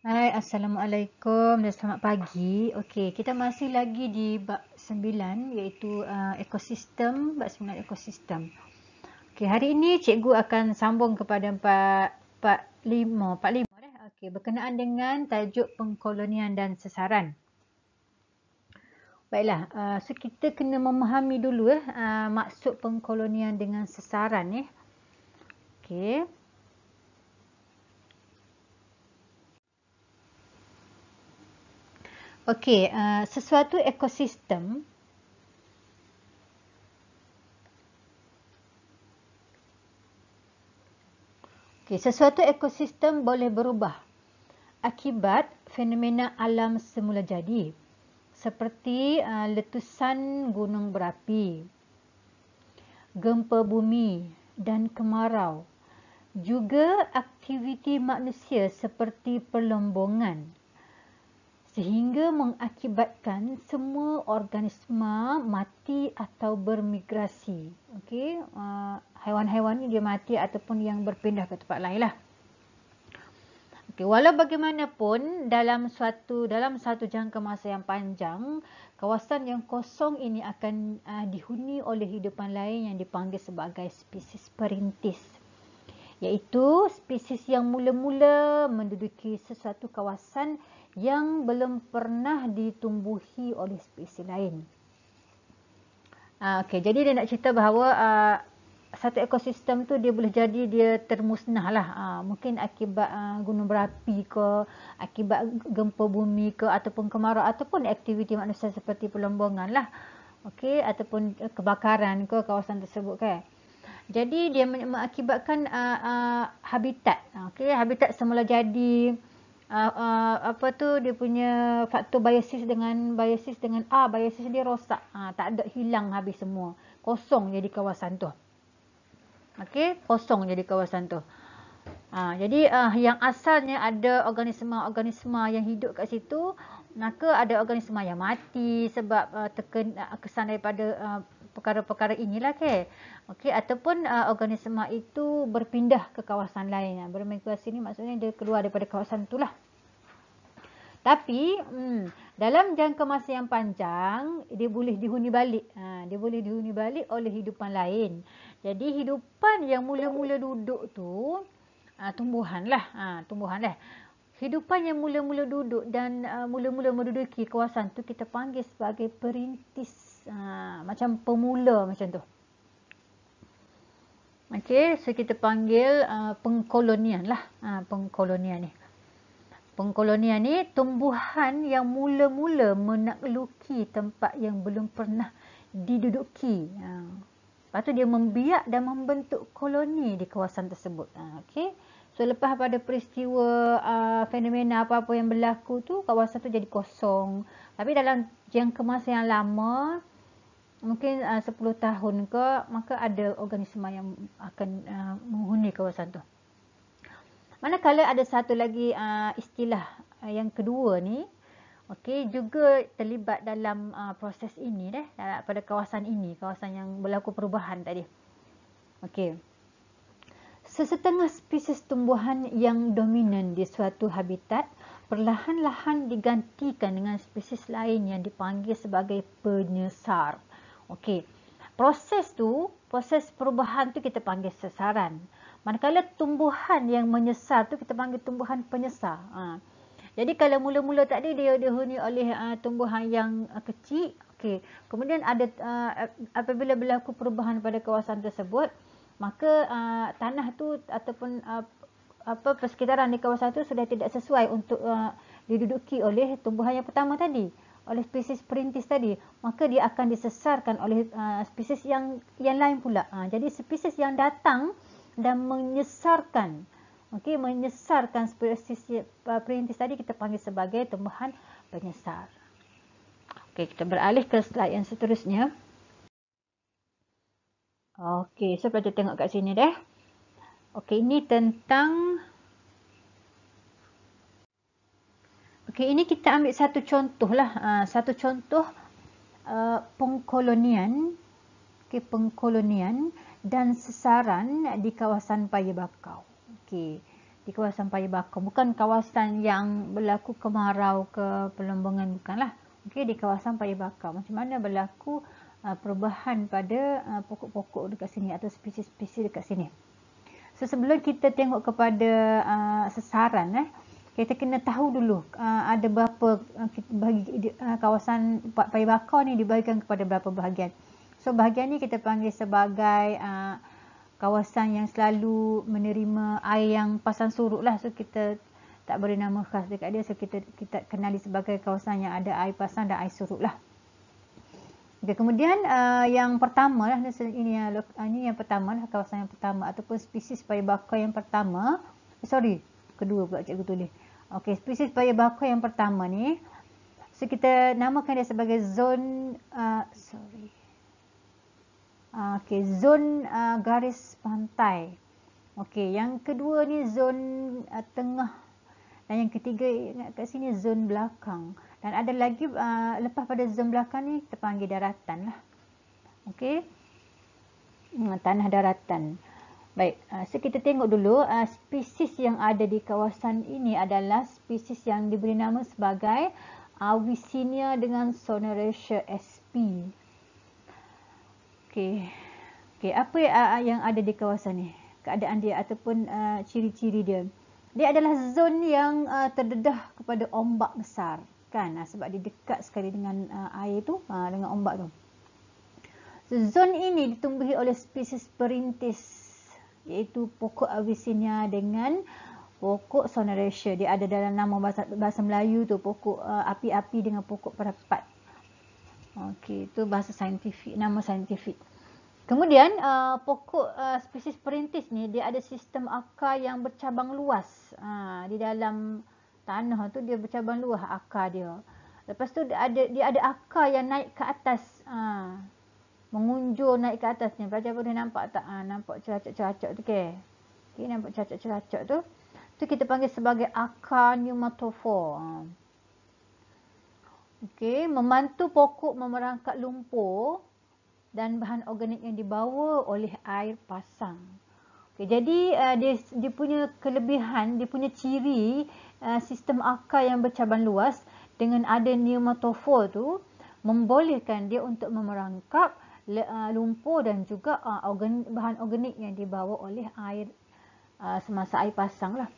Hai, Assalamualaikum dan selamat pagi. Okey, kita masih lagi di bab 9 iaitu ekosistem, bab 9 ekosistem. Okey, hari ini cikgu akan sambung kepada 45 dah. Okey, berkenaan dengan tajuk pengkolonian dan sesaran. Baiklah, so kita kena memahami dulu maksud pengkolonian dengan sesaran ya. Okey. Okey, sesuatu ekosistem sesuatu ekosistem boleh berubah akibat fenomena alam semula jadi seperti letusan gunung berapi, gempa bumi dan kemarau. Juga aktiviti manusia seperti perlombongan sehingga mengakibatkan semua organisma mati atau bermigrasi. Okey, haiwan-haiwan ni dia mati ataupun yang berpindah ke tempat lain lah. Okay, walau bagaimanapun dalam satu jangka masa yang panjang, kawasan yang kosong ini akan dihuni oleh hidupan lain yang dipanggil sebagai spesies perintis, iaitu spesies yang mula-mula menduduki sesuatu kawasan yang belum pernah ditumbuhi oleh spesies lain. Okey, jadi dia nak cerita bahawa satu ekosistem tu dia boleh jadi dia termusnah lah. Mungkin akibat gunung berapi ke, akibat gempa bumi ke, ataupun kemarau, ataupun aktiviti manusia seperti perlombongan lah. Okey, ataupun kebakaran ke kawasan tersebut kan. Jadi dia mengakibatkan habitat. Okey, habitat semula jadi apa tu dia punya faktor biosis dengan biosis dia rosak. Tak ada, hilang habis semua. Kosong jadi kawasan tu. Okey, kosong jadi kawasan tu. Jadi yang asalnya ada organisma yang hidup kat situ, maka ada organisma yang mati sebab kesan daripada perkara-perkara inilah ke. Okey, ataupun organisma itu berpindah ke kawasan lain. Bermigrasi ni maksudnya dia keluar daripada kawasan itulah. Tapi dalam jangka masa yang panjang dia boleh dihuni balik. Dia boleh dihuni balik oleh hidupan lain. Jadi hidupan yang mula-mula duduk tu tumbuhan lah. Hidupan yang mula-mula duduk dan mula-mula menduduki kawasan tu kita panggil sebagai perintis. Macam pemula macam tu. Okey, so kita panggil pengkolonian lah. Pengkolonian ni. Pengkolonian ni tumbuhan yang mula-mula menakluki tempat yang belum pernah diduduki. Lepas tu dia membiak dan membentuk koloni di kawasan tersebut. Okay. So lepas pada peristiwa fenomena apa-apa yang berlaku tu, kawasan tu jadi kosong. Tapi dalam jangka masa yang lama, mungkin 10 tahun ke, maka ada organisma yang akan menghuni kawasan tu. Manakala ada satu lagi istilah yang kedua ni, okey, juga terlibat dalam proses ini pada kawasan ini, kawasan yang berlaku perubahan tadi. Okey. Sesetengah spesies tumbuhan yang dominan di suatu habitat perlahan-lahan digantikan dengan spesies lain yang dipanggil sebagai penyesar. Okey. Proses perubahan tu kita panggil sesaran. Manakala tumbuhan yang menyesar tu kita panggil tumbuhan penyesar. Jadi kalau mula-mula tadi dia dihuni oleh tumbuhan yang kecil, okey. Kemudian ada apabila berlaku perubahan pada kawasan tersebut, maka tanah tu ataupun persekitaran di kawasan tu sudah tidak sesuai untuk diduduki oleh tumbuhan yang pertama tadi, oleh spesies perintis tadi, maka dia akan disesarkan oleh spesies yang lain pula. Jadi spesies yang datang dan menyesarkan spesies perintis tadi kita panggil sebagai tumbuhan penyesar. Okey, kita beralih ke slide yang seterusnya. Okey, so pelajar tengok kat sini deh. Okey, ini tentang ini kita ambil satu contoh lah. Satu contoh pengkolonian. Okey, pengkolonian dan sesaran di kawasan Paya Bakau. Okey. di kawasan paya bakar. Bukan kawasan yang berlaku kemarau ke pelombongan, bukanlah. Okey, di kawasan paya bakar. Macam mana berlaku perubahan pada pokok-pokok dekat sini atau spesies-spesies dekat sini. So sebelum kita tengok kepada sasaran, kita kena tahu dulu ada berapa kawasan paya bakar ni dibahagikan kepada berapa bahagian. So bahagian ni kita panggil sebagai kawasan yang selalu menerima air yang pasang surut lah. So kita tak beri nama khas dekat dia. So kita kenali sebagai kawasan yang ada air pasang dan air surut lah. Okay, kemudian yang pertama lah, ini yang pertama lah, kawasan yang pertama ataupun spesies paya bakar yang pertama. Kedua pula cikgu tulis. Okey, spesies paya bakar yang pertama ni, so kita namakan dia sebagai zon zon garis pantai. Okey, yang kedua ni zon tengah, dan yang ketiga kat sini zon belakang. Dan ada lagi lepas pada zon belakang ni kita panggil daratan lah. Okey. Tanah daratan. Baik, so kita tengok dulu spesies yang ada di kawasan ini adalah spesies yang diberi nama sebagai Avicennia dengan Soneraceae sp. Okey. Apa yang ada di kawasan ni? Keadaan dia ataupun ciri-ciri dia. Dia adalah zon yang terdedah kepada ombak besar, kan? Sebab dia dekat sekali dengan air tu, dengan ombak tu. So, zon ini ditumbuhi oleh spesies perintis, iaitu pokok Avicennia dengan pokok Soneraceae. Dia ada dalam nama bahasa Melayu tu, pokok api-api dengan pokok perapat. Okey, itu bahasa saintifik, nama saintifik. Kemudian pokok spesies perintis ni dia ada sistem akar yang bercabang luas. Di dalam tanah tu dia bercabang luas akar dia. Lepas tu dia ada akar yang naik ke atas, mengunjur naik ke atas ni. Pelajar boleh nampak tak? Nampak ceracak-ceracak tu ke? Okay, nampak ceracak-ceracak tu. Tu kita panggil sebagai akar pneumatophore. Okey, membantu pokok memerangkap lumpur dan bahan organik yang dibawa oleh air pasang. Okay, jadi dia punya kelebihan, dia punya ciri sistem akar yang bercabang luas dengan ada pneumatophore tu membolehkan dia untuk memerangkap lumpur dan juga bahan organik yang dibawa oleh air semasa air pasang lah.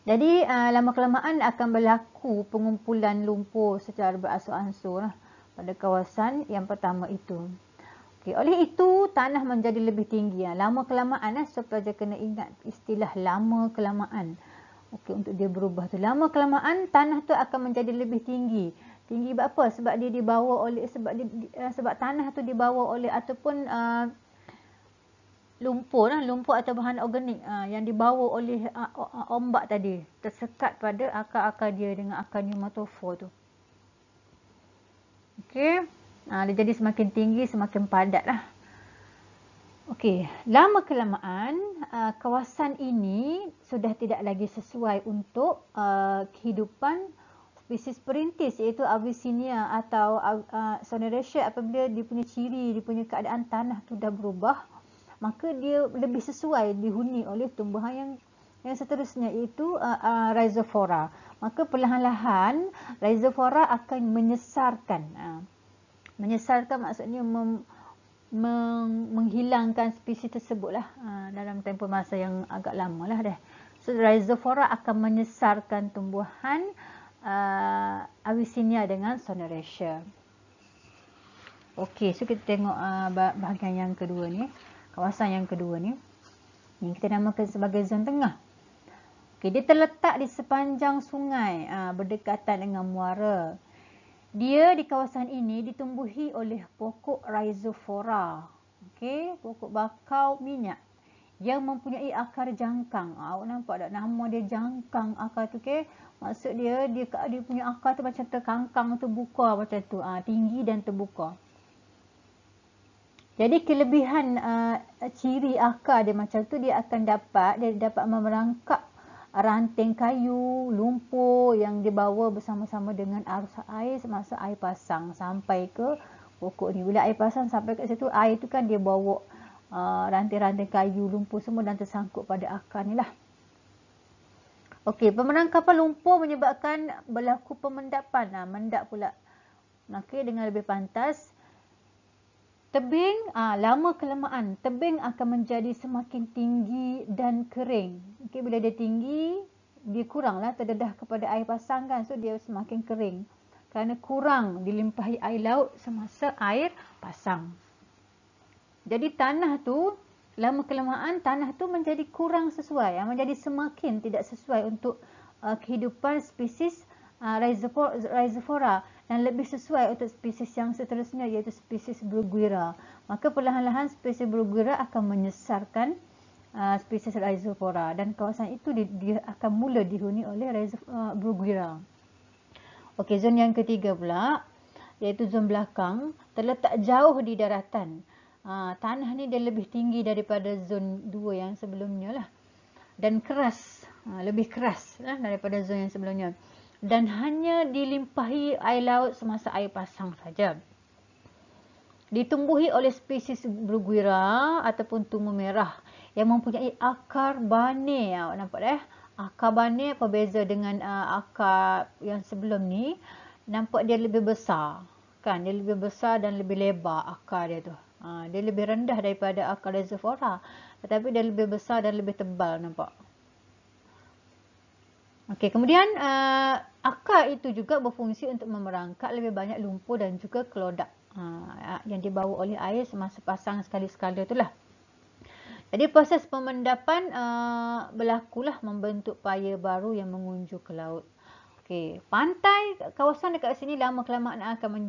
Jadi lama-kelamaan akan berlaku pengumpulan lumpur secara beransur-ansur lah pada kawasan yang pertama itu. Okay, oleh itu tanah menjadi lebih tinggi. Lama-kelamaan so pelajar kena ingat istilah lama-kelamaan. Okey, untuk dia berubah tu. Lama-kelamaan tanah tu akan menjadi lebih tinggi. Tinggi apa? Sebab dia dibawa oleh sebab tanah tu dibawa oleh ataupun lumpur atau bahan organik yang dibawa oleh ombak tadi tersekat pada akar-akar dia dengan akar pneumatophore tu. Okey, dia jadi semakin tinggi, semakin padat lah. Okey, lama kelamaan kawasan ini sudah tidak lagi sesuai untuk kehidupan spesies perintis, iaitu Avicennia atau Soneraceae. Apabila dia punya ciri, dia punya keadaan tanah tu dah berubah, maka dia lebih sesuai dihuni oleh tumbuhan yang seterusnya, iaitu Rhizophora. Maka perlahan-lahan Rhizophora akan menyesarkan. Menyesarkan maksudnya menghilangkan spesies tersebut lah dalam tempoh masa yang agak lama lah dah. So Rhizophora akan menyesarkan tumbuhan Avicennia dengan Soneraceae. Okey, so kita tengok bahagian yang kedua ni. Kawasan yang kedua ni, yang kita namakan sebagai zon tengah. Okay, dia terletak di sepanjang sungai berdekatan dengan muara. Dia di kawasan ini ditumbuhi oleh pokok Rhizophora. Okay, pokok bakau minyak yang mempunyai akar jangkang. Awak nampak tak nama dia jangkang akar tu ke? Maksud dia punya akar tu macam terkangkang, terbuka macam tu. Tinggi dan terbuka. Jadi kelebihan ciri akar dia macam tu, dia dapat memerangkap ranting kayu, lumpur yang dibawa bersama-sama dengan arus air semasa air pasang sampai ke pokok ni. Bila air pasang sampai ke situ, air tu kan dia bawa ranting-ranting kayu, lumpur semua dan tersangkut pada akar ni lah. Okey, pemenang kapal lumpur menyebabkan berlaku pemendapan. Mendap pula. Okey, dengan lebih pantas. Tebing, lama kelamaan, tebing akan menjadi semakin tinggi dan kering. Okey, bila dia tinggi, dia kuranglah terdedah kepada air pasang kan. So, dia semakin kering. Kerana kurang dilimpahi air laut semasa air pasang. Jadi tanah tu, lama kelamaan tanah tu menjadi kurang sesuai. Menjadi semakin tidak sesuai untuk kehidupan spesies rhizophoरा dan lebih sesuai untuk spesies yang seterusnya iaitu spesies Bruguiera. Maka perlahan-lahan spesies Bruguiera akan menyesarkan spesies rhizophoरा dan kawasan itu dia akan mula dihuni oleh Bruguiera. Okey, zon yang ketiga pula iaitu zon belakang terletak jauh di daratan. Tanah ni dia lebih tinggi daripada zon 2 yang sebelumnya lah. Dan keras, lebih keras lah daripada zon yang sebelumnya. Dan hanya dilimpahi air laut semasa air pasang saja. Ditumbuhi oleh spesies Bruguiera ataupun tumu merah yang mempunyai akar bane. Nampak dah? Akar bane apa beza dengan akar yang sebelum ni? Nampak dia lebih besar. Kan? Dia lebih besar dan lebih lebar akar dia tu. Dia lebih rendah daripada akar rhizophoरा. Tetapi dia lebih besar dan lebih tebal nampak. Okey, kemudian akar itu juga berfungsi untuk memerangkak lebih banyak lumpur dan juga kelodak yang dibawa oleh air semasa pasang sekali-sekala itulah. Jadi proses pemendapan berlakulah membentuk paya baru yang mengunjur ke laut. Okey, pantai kawasan dekat sini lama kelamaan akan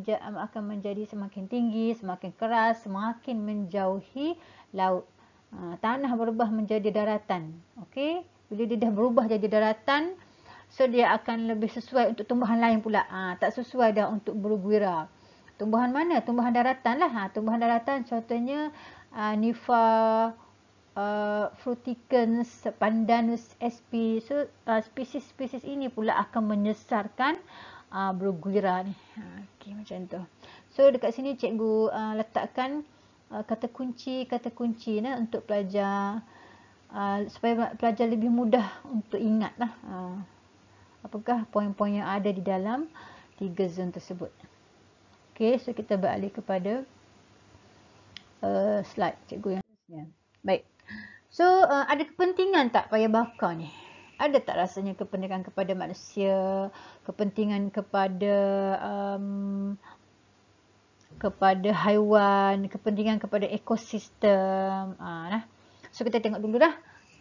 menjadi semakin tinggi, semakin keras, semakin menjauhi laut. Tanah berubah menjadi daratan. Okey, bila dia dah berubah jadi daratan, so dia akan lebih sesuai untuk tumbuhan lain pula. Tak sesuai dah untuk Bruguiera. Tumbuhan mana? Tumbuhan daratan lah. Tumbuhan daratan contohnya Nympha fruticans, Pandanus sp. So spesies-spesies ini pula akan menyesarkan Bruguiera ni. Okey, macam tu. So dekat sini cikgu letakkan kata kunci nah untuk pelajar supaya pelajar lebih mudah untuk ingat lah. Apakah poin-poin yang ada di dalam 3 zon tersebut. Okey, so kita beralih kepada slide cikgu yang seterusnya. Baik. So, ada kepentingan tak paya bakar ni? Ada tak rasanya kepentingan kepada manusia, kepentingan kepada haiwan, kepentingan kepada ekosistem. So, kita tengok dulu dah.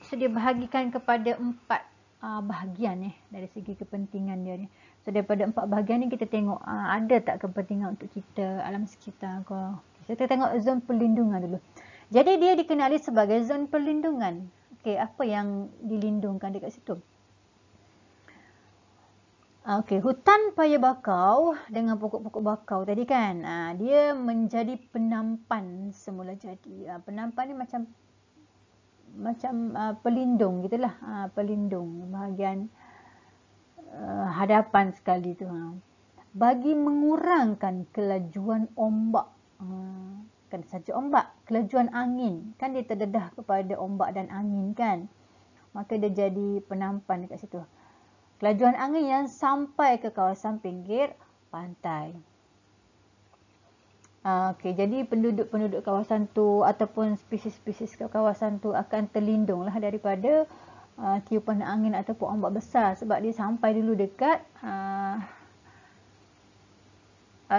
So, dia bahagikan kepada 4 bahagian ni dari segi kepentingan dia ni. So daripada 4 bahagian ni kita tengok ada tak kepentingan untuk kita, alam sekitar ke. Kita tengok zon perlindungan dulu. Jadi dia dikenali sebagai zon perlindungan. Okey, apa yang dilindungkan dekat situ? Okey, hutan paya bakau dengan pokok-pokok bakau tadi kan. Dia menjadi penampan semula jadi. Penampan ni macam pelindung gitulah, pelindung bahagian hadapan sekali tu. Bagi mengurangkan kelajuan ombak, kan saja ombak, kelajuan angin, kan dia terdedah kepada ombak dan angin kan, maka dia jadi penampan dekat situ. Kelajuan angin yang sampai ke kawasan pinggir pantai. Okey, jadi penduduk-penduduk kawasan tu ataupun spesies-spesies kawasan tu akan terlindunglah daripada tiupan angin ataupun ombak besar sebab dia sampai dulu dekat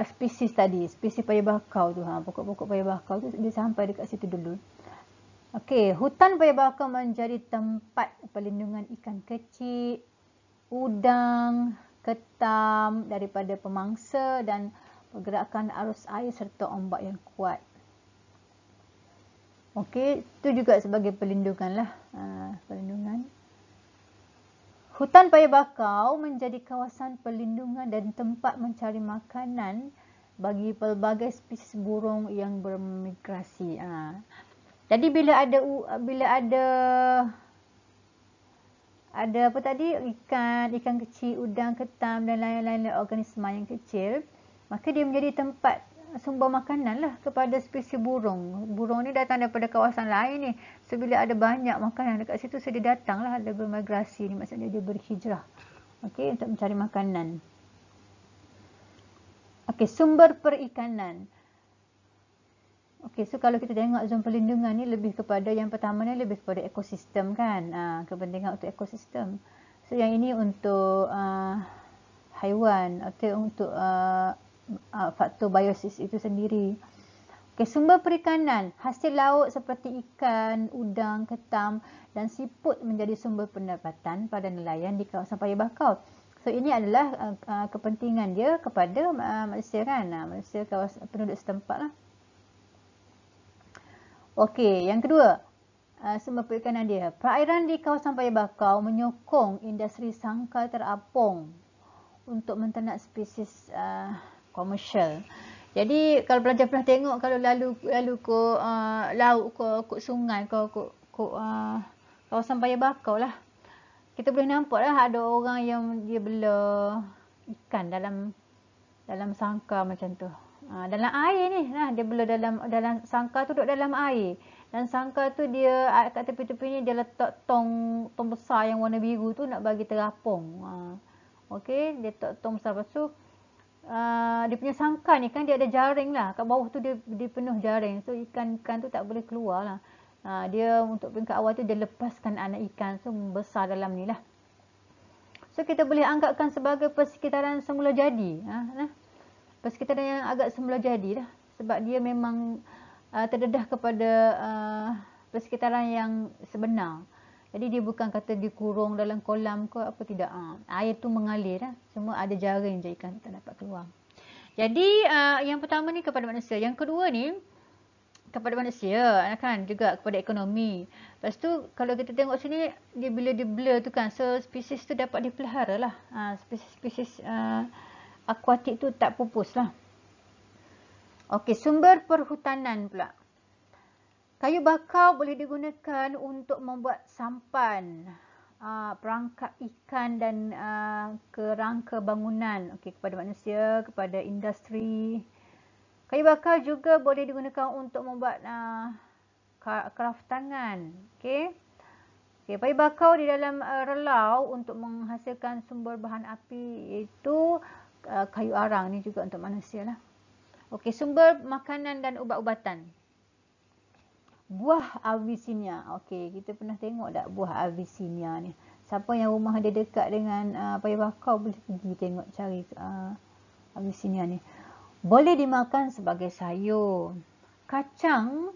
spesies tadi, spesies paya bakau tu, pokok-pokok paya bakau tu dia sampai dekat situ dulu. Okey, hutan paya bakau menjadi tempat perlindungan ikan kecil, udang, ketam daripada pemangsa dan pergerakan arus air serta ombak yang kuat. Okey, itu juga sebagai perlindungan lah. Perlindungan. Hutan paya bakau menjadi kawasan perlindungan dan tempat mencari makanan bagi pelbagai spesies burung yang bermigrasi. Jadi bila ada apa tadi, ikan kecil, udang, ketam dan lain-lain organisma yang kecil, maka dia menjadi tempat sumber makanan lah kepada spesies burung. Burung ni datang daripada kawasan lain ni. So bila ada banyak makanan dekat situ, so dia datang lah, dia bermigrasi ni, maksudnya dia berhijrah. Okey, untuk mencari makanan. Okey, sumber perikanan. Okey, so kalau kita tengok zon perlindungan ni lebih kepada, yang pertama ni lebih kepada ekosistem kan. Kepentingan untuk ekosistem. So yang ini untuk haiwan atau untuk faktor biosis itu sendiri. Okay, sumber perikanan, hasil laut seperti ikan, udang, ketam dan siput menjadi sumber pendapatan pada nelayan di kawasan Paya Bakau. So ini adalah kepentingan dia kepada manusia kan, manusia kawasan penduduk setempat lah. Okey, yang kedua, sumber perikanan dia. Perairan di kawasan Paya Bakau menyokong industri sangkal terapung untuk menternak spesies komersial. Jadi kalau pelajar pernah tengok, kalau lalu ke laut ke sungai ke kawasan Paya Bakau lah, kita boleh nampak lah ada orang yang dia bela ikan dalam sangkar macam tu. Dalam air ni lah, dia bela dalam sangkar tu, duduk dalam air. Dan sangkar tu dia kat tepi-tepi ni dia letak tong besar yang warna biru tu nak bagi terapung. Okey, dia letak tong besar. Lepas tu dia punya sangkar ni kan dia ada jaring lah. Kat bawah tu dia penuh jaring. So ikan-ikan tu tak boleh keluar lah. Dia untuk peringkat awal tu dia lepaskan anak ikan. So besar dalam ni lah. So kita boleh anggapkan sebagai persekitaran semula jadi. Persekitaran yang agak semula jadi lah. Sebab dia memang terdedah kepada persekitaran yang sebenar. Jadi dia bukan kata dikurung dalam kolam ke apa, tidak. Air tu mengalir lah. Semua ada jaring je ikan tak dapat keluar. Jadi yang pertama ni kepada manusia. Yang kedua ni kepada manusia kan, juga kepada ekonomi. Lepas tu kalau kita tengok sini, dia bila dia blur tu kan, so spesies tu dapat dipelihara lah. Spesies akuatik tu tak pupus lah. Okey, sumber perhutanan pula. Kayu bakau boleh digunakan untuk membuat sampan, perangkap ikan dan kerangka bangunan. Okey, kepada manusia, kepada industri. Kayu bakau juga boleh digunakan untuk membuat kraft tangan. Okey. Kayu bakau di dalam relau untuk menghasilkan sumber bahan api, iaitu kayu arang ni juga untuk manusia lah. Okey, sumber makanan dan ubat-ubatan. Buah Avicennia. Okey, kita pernah tengok tak buah Avicennia ni? Siapa yang rumah dia dekat dengan Paya Bakau boleh pergi tengok, cari Avicennia ni. Boleh dimakan sebagai sayur. Kacang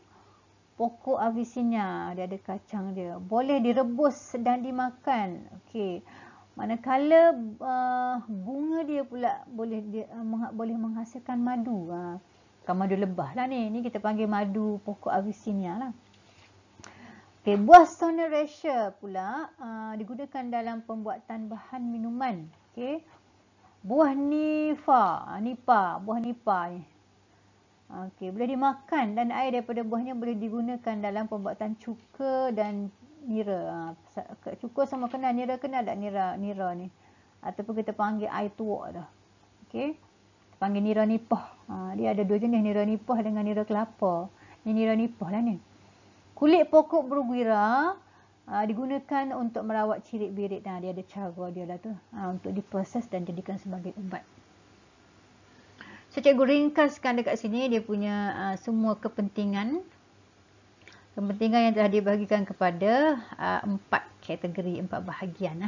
pokok Avicennia, dia ada kacang dia. Boleh direbus dan dimakan. Okey. Manakala bunga dia pula boleh menghasilkan madu. Bukan madu lebah lah ni. Ni kita panggil madu pokok Avicennia lah. Okay, buah Soneraceae pula digunakan dalam pembuatan bahan minuman. Okay. Buah nipa ni. Okay, boleh dimakan dan air daripada buahnya boleh digunakan dalam pembuatan cuka dan nira. Cuka sama kena, nira kena tak nira ni. Ataupun kita panggil air tuak dah. Okay. Kita panggil nira nipah. Dia ada dua jenis, nira nipah dengan nira kelapa. Ni nira nipah lah ni. Kulit pokok berguira digunakan untuk merawat cirit-birit. Dia ada cara dia lah tu. Untuk diproses dan jadikan sebagai ubat. So, cikgu ringkaskan dekat sini dia punya semua kepentingan. Kepentingan yang telah dibahagikan kepada 4 kategori, 4 bahagian.